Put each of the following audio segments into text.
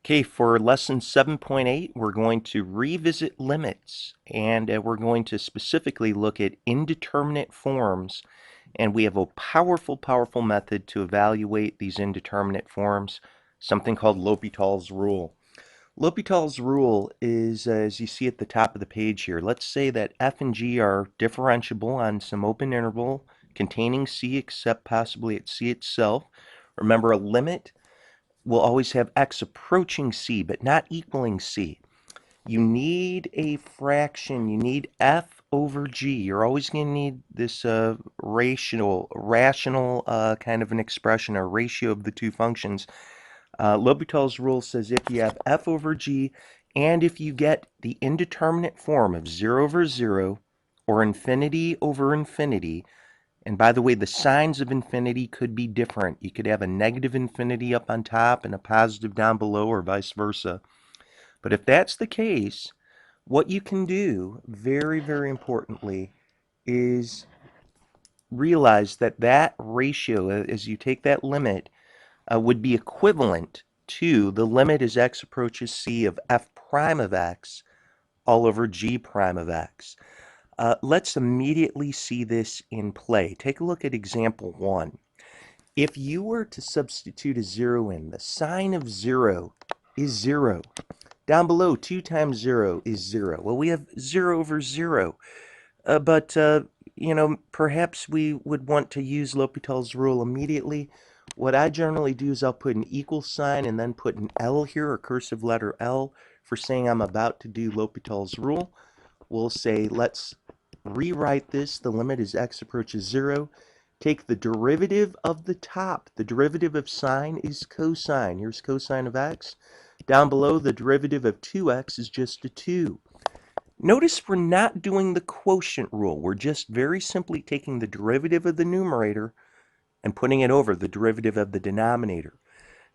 Okay, for lesson 7.8, we're going to revisit limits, and we're going to specifically look at indeterminate forms, and we have a powerful method to evaluate these indeterminate forms, something called L'Hopital's rule. L'Hopital's rule is, as you see at the top of the page here, let's say that f and g are differentiable on some open interval containing c except possibly at c itself. Remember, a limit will always have x approaching c, but not equaling c. You need a fraction. You need f over g. You're always going to need this rational kind of an expression, a ratio of the two functions. L'Hopital's rule says if you have f over g, and if you get the indeterminate form of 0 over 0, or infinity over infinity, and by the way, the signs of infinity could be different. You could have a negative infinity up on top and a positive down below, or vice versa. But if that's the case, what you can do, very importantly, is realize that that ratio, as you take that limit, would be equivalent to the limit as x approaches c of f prime of x all over g prime of x. Let's immediately see this in play. Take a look at example 1. If you were to substitute a 0 in, the sign of 0 is 0. Down below, 2 times 0 is 0. Well, we have 0 over 0. But perhaps we would want to use L'Hopital's rule immediately. What I generally do is I'll put an equal sign and then put an L here, a cursive letter L, for saying I'm about to do L'Hopital's rule. We'll say, let's rewrite this. The limit as x approaches 0. Take the derivative of the top. The derivative of sine is cosine. Here's cosine of x. Down below, the derivative of 2x is just a 2. Notice we're not doing the quotient rule. We're just very simply taking the derivative of the numerator and putting it over the derivative of the denominator.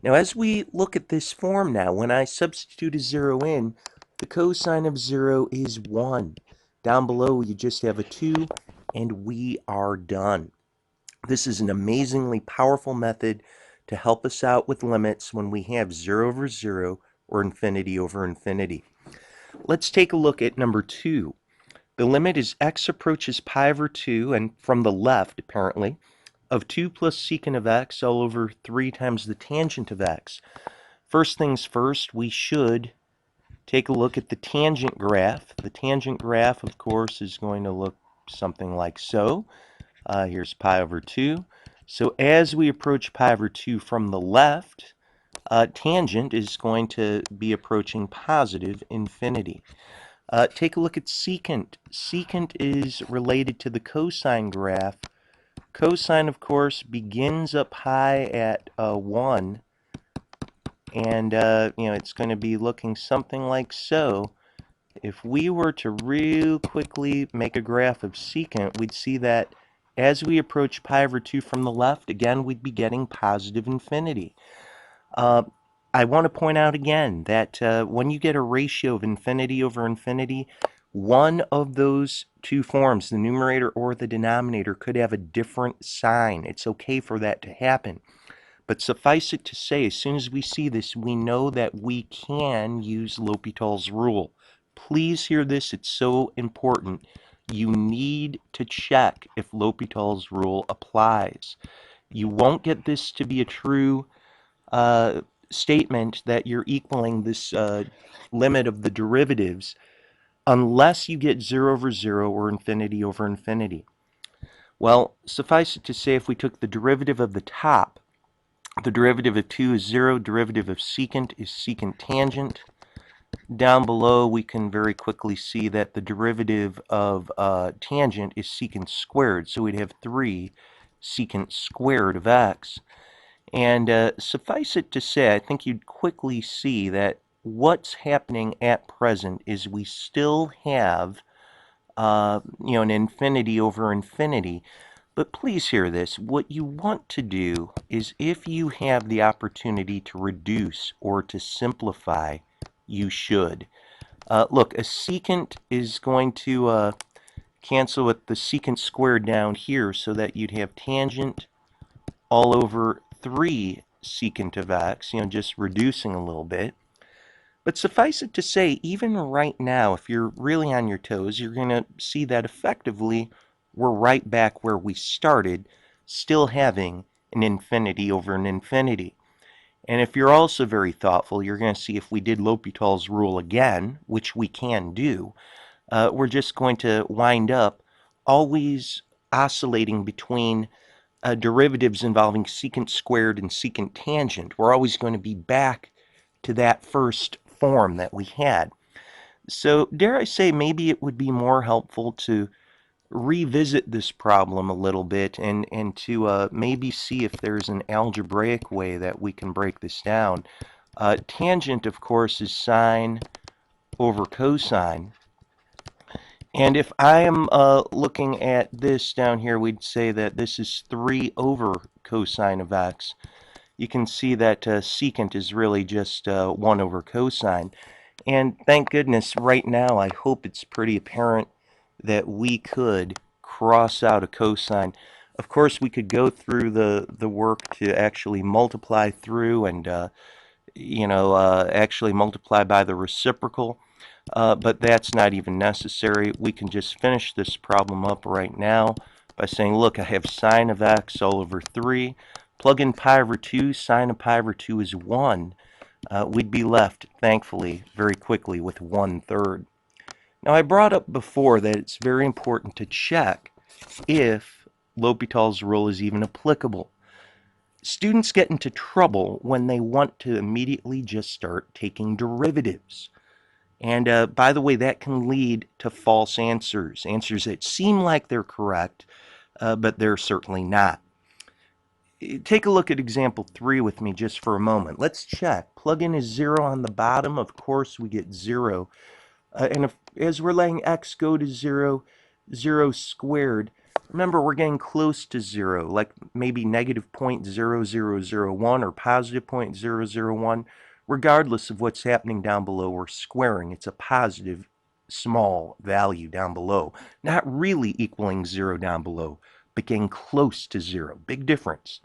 Now, as we look at this form now, when I substitute a 0 in, the cosine of 0 is 1. Down below, you just have a 2, and we are done. This is an amazingly powerful method to help us out with limits when we have 0 over 0 or infinity over infinity. Let's take a look at number 2. The limit as x approaches pi over 2, and from the left, apparently, of 2 plus secant of x all over 3 times the tangent of x. First things first, we should take a look at the tangent graph. The tangent graph, of course, is going to look something like so. Here's pi over 2. So as we approach pi over 2 from the left, tangent is going to be approaching positive infinity. Take a look at secant. Secant is related to the cosine graph. Cosine, of course, begins up high at 1, and it's going to be looking something like so. If we were to real quickly make a graph of secant, we'd see that as we approach pi over 2 from the left, again, we'd be getting positive infinity. I want to point out again that when you get a ratio of infinity over infinity, one of those two forms, the numerator or the denominator, could have a different sign. It's okay for that to happen. But suffice it to say, as soon as we see this, we know that we can use L'Hopital's rule. Please hear this. It's so important. You need to check if L'Hopital's rule applies. You won't get this to be a true statement that you're equaling this limit of the derivatives unless you get 0 over 0 or infinity over infinity. Well, suffice it to say, if we took the derivative of the top, the derivative of 2 is 0, derivative of secant is secant tangent. Down below, we can very quickly see that the derivative of tangent is secant squared, so we'd have 3 secant squared of x. And suffice it to say, I think you'd quickly see that what's happening at present is we still have an infinity over infinity. But please hear this. What you want to do is, if you have the opportunity to reduce or to simplify, you should. Look, a secant is going to cancel with the secant squared down here, so that you'd have tangent all over 3 secant of x, just reducing a little bit. But suffice it to say, even right now, if you're really on your toes, you're going to see that effectively we're right back where we started, still having an infinity over an infinity. And if you're also very thoughtful, you're going to see if we did L'Hopital's rule again, which we can do, we're just going to wind up always oscillating between derivatives involving secant squared and secant tangent. We're always going to be back to that first form that we had. So, dare I say, maybe it would be more helpful to revisit this problem a little bit and to maybe see if there's an algebraic way that we can break this down. Tangent, of course, is sine over cosine. And if I am looking at this down here, we'd say that this is 3 over cosine of x. You can see that secant is really just 1 over cosine. And thank goodness right now I hope it's pretty apparent that we could cross out a cosine. Of course, we could go through the work to actually multiply through and actually multiply by the reciprocal. But that's not even necessary. We can just finish this problem up right now by saying, look, I have sine of x all over 3. Plug in pi over 2. Sine of pi over 2 is 1. We'd be left, thankfully, very quickly with 1/3. Now, I brought up before that it's very important to check if L'Hopital's rule is even applicable. Students get into trouble when they want to immediately just start taking derivatives. And by the way, that can lead to false answers, answers that seem like they're correct, but they're certainly not. Take a look at example 3 with me just for a moment. Let's check. Plug in a 0 on the bottom. Of course, we get 0. As we're letting x go to 0, 0 squared, remember we're getting close to 0, like maybe negative 0.0001 or positive 0.001. Regardless of what's happening down below, we're squaring. It's a positive small value down below. Not really equaling 0 down below, but getting close to 0. Big difference.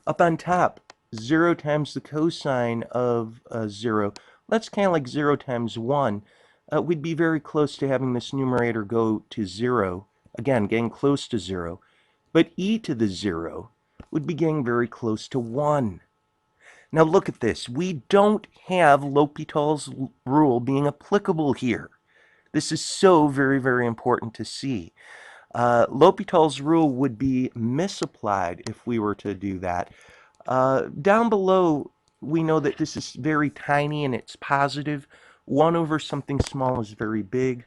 Up on top, 0 times the cosine of 0. That's kind of like 0 times 1. We'd be very close to having this numerator go to 0. Again, getting close to 0. But e to the 0 would be getting very close to 1. Now look at this. We don't have L'Hopital's rule being applicable here. This is so very, very important to see. L'Hopital's rule would be misapplied if we were to do that. Down below, we know that this is very tiny and it's positive. 1 over something small is very big.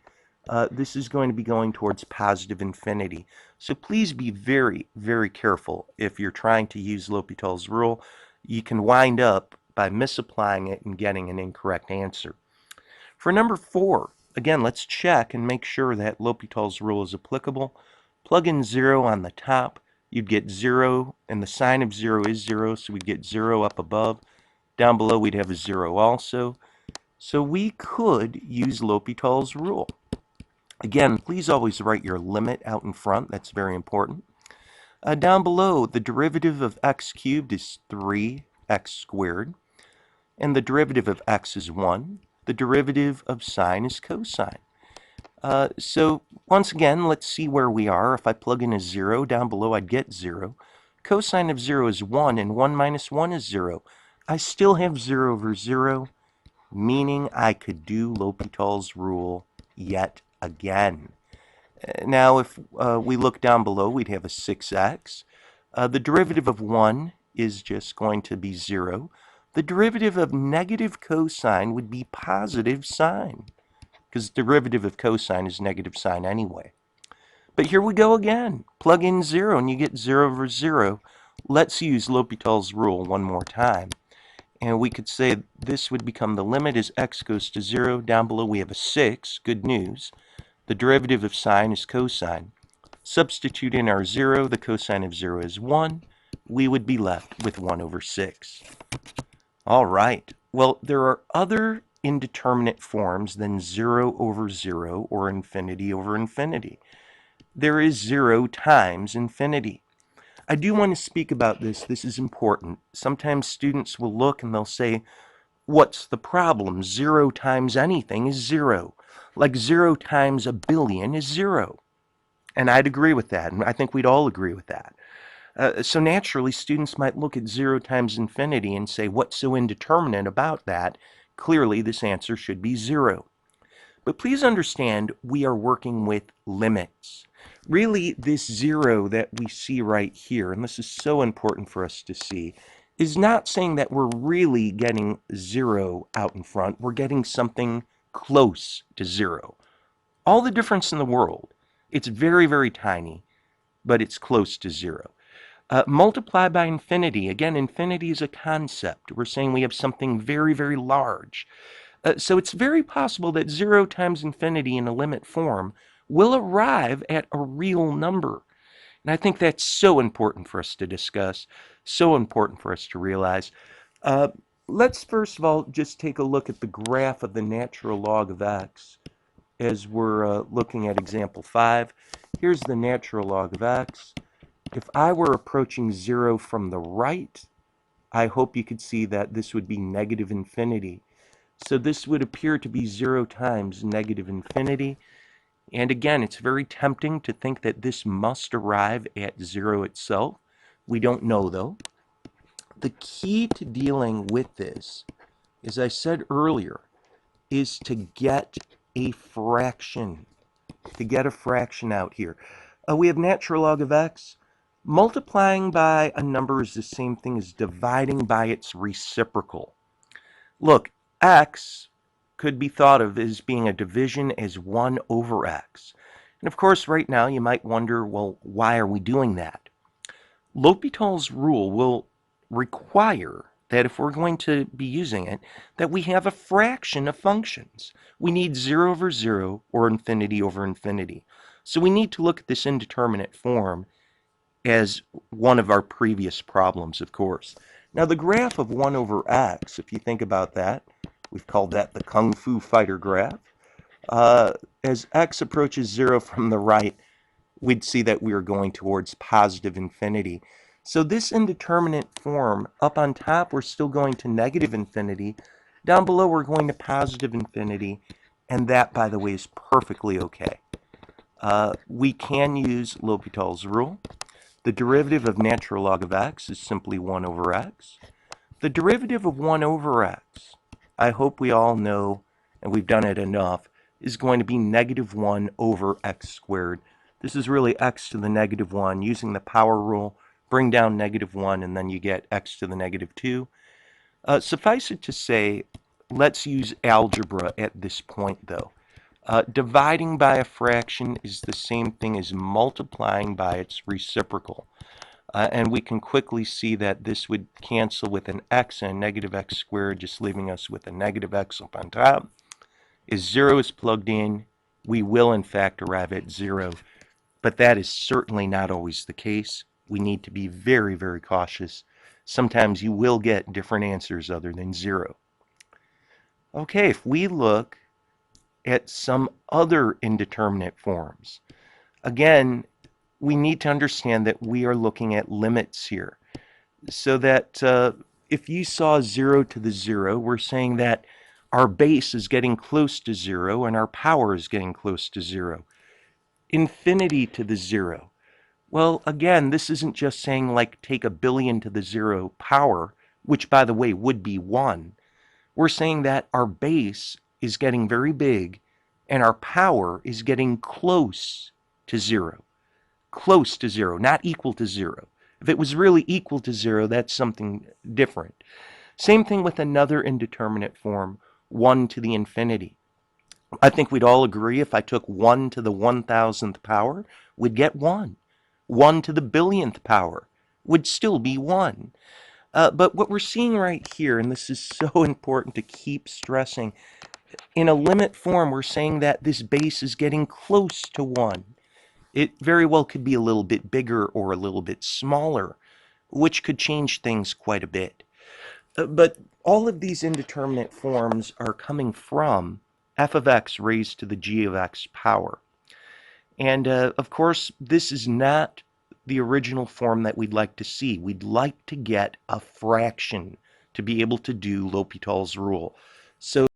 This is going to be going towards positive infinity. So please be very, very careful if you're trying to use L'Hopital's rule. You can wind up by misapplying it and getting an incorrect answer. For number 4, again, let's check and make sure that L'Hopital's rule is applicable. Plug in 0 on the top. You'd get 0, and the sign of 0 is 0, so we'd get 0 up above. Down below, we'd have a 0 also. So we could use L'Hopital's rule. Again, please always write your limit out in front. That's very important. Down below, the derivative of x cubed is 3x squared. And the derivative of x is 1. The derivative of sine is cosine. So once again, let's see where we are. If I plug in a 0, down below I'd get 0. Cosine of 0 is 1, and 1 minus 1 is 0. I still have 0 over 0, meaning I could do L'Hopital's rule yet again. Now, if we look down below, we'd have a 6x. The derivative of 1 is just going to be 0. The derivative of negative cosine would be positive sine, because the derivative of cosine is negative sine anyway. But here we go again. Plug in 0 and you get 0 over 0. Let's use L'Hopital's rule one more time. And we could say this would become the limit as x goes to 0. Down below we have a 6. Good news. The derivative of sine is cosine. Substitute in our 0. The cosine of 0 is 1. We would be left with 1 over 6. All right. Well, there are other indeterminate forms than 0 over 0 or infinity over infinity. There is 0 times infinity. I do want to speak about this. This is important. Sometimes students will look and they'll say, What's the problem? 0 times anything is 0. Like 0 times a billion is 0. And I'd agree with that, and I think we'd all agree with that. So naturally, students might look at 0 times infinity and say, what's so indeterminate about that? Clearly, this answer should be 0. But please understand, we are working with limits. Really, this 0 that we see right here, and this is so important for us to see, is not saying that we're really getting 0 out in front. We're getting something close to 0. All the difference in the world. It's very, very tiny, but it's close to 0. Multiply by infinity. Again, infinity is a concept. We're saying we have something very, very large. So it's very possible that 0 times infinity in a limit form will arrive at a real number. And I think that's so important for us to discuss, so important for us to realize. Uh, let's first of all just take a look at the graph of the natural log of x as we're looking at example 5. Here's the natural log of x. If I were approaching 0 from the right, I hope you could see that this would be negative infinity. So this would appear to be 0 times negative infinity. And again, it's very tempting to think that this must arrive at 0 itself. We don't know, though. The key to dealing with this, as I said earlier, is to get a fraction. To get a fraction out here. We have natural log of x. Multiplying by a number is the same thing as dividing by its reciprocal. Look, x could be thought of as being a division as 1 over x. And of course, right now you might wonder, well, why are we doing that? L'Hopital's rule will require that if we're going to be using it, that we have a fraction of functions. We need 0 over 0 or infinity over infinity. So we need to look at this indeterminate form as one of our previous problems, of course. Now the graph of 1 over x, if you think about that, we've called that the Kung Fu Fighter graph. As x approaches 0 from the right, we'd see that we are going towards positive infinity. So this indeterminate form, up on top, we're still going to negative infinity. Down below, we're going to positive infinity. And that, by the way, is perfectly okay. We can use L'Hopital's rule. The derivative of natural log of x is simply 1 over x. The derivative of 1 over x, I hope we all know, and we've done it enough, is going to be negative 1 over x squared. This is really x to the negative 1. Using the power rule, bring down negative 1, and then you get x to the negative 2. Suffice it to say, let's use algebra at this point, though. Dividing by a fraction is the same thing as multiplying by its reciprocal. And we can quickly see that this would cancel with an x and a negative x squared, just leaving us with a negative x up on top. As 0 is plugged in, we will in fact arrive at 0. But that is certainly not always the case. We need to be very, very cautious. Sometimes you will get different answers other than 0. Okay, if we look at some other indeterminate forms, again, we need to understand that we are looking at limits here. So that if you saw 0 to the 0, we're saying that our base is getting close to 0 and our power is getting close to 0. Infinity to the 0. Well, again, this isn't just saying like take a billion to the 0 power, which by the way would be 1. We're saying that our base is getting very big and our power is getting close to 0. Close to 0, not equal to 0. If it was really equal to 0, that's something different. Same thing with another indeterminate form, 1 to the infinity. I think we'd all agree if I took 1 to the 1,000th power, we'd get 1. 1 to the billionth power would still be 1. But what we're seeing right here, and this is so important to keep stressing, in a limit form, we're saying that this base is getting close to 1. It very well could be a little bit bigger or a little bit smaller, which could change things quite a bit. But all of these indeterminate forms are coming from f of x raised to the g of x power. And of course, this is not the original form that we'd like to see. We'd like to get a fraction to be able to do L'Hopital's rule. So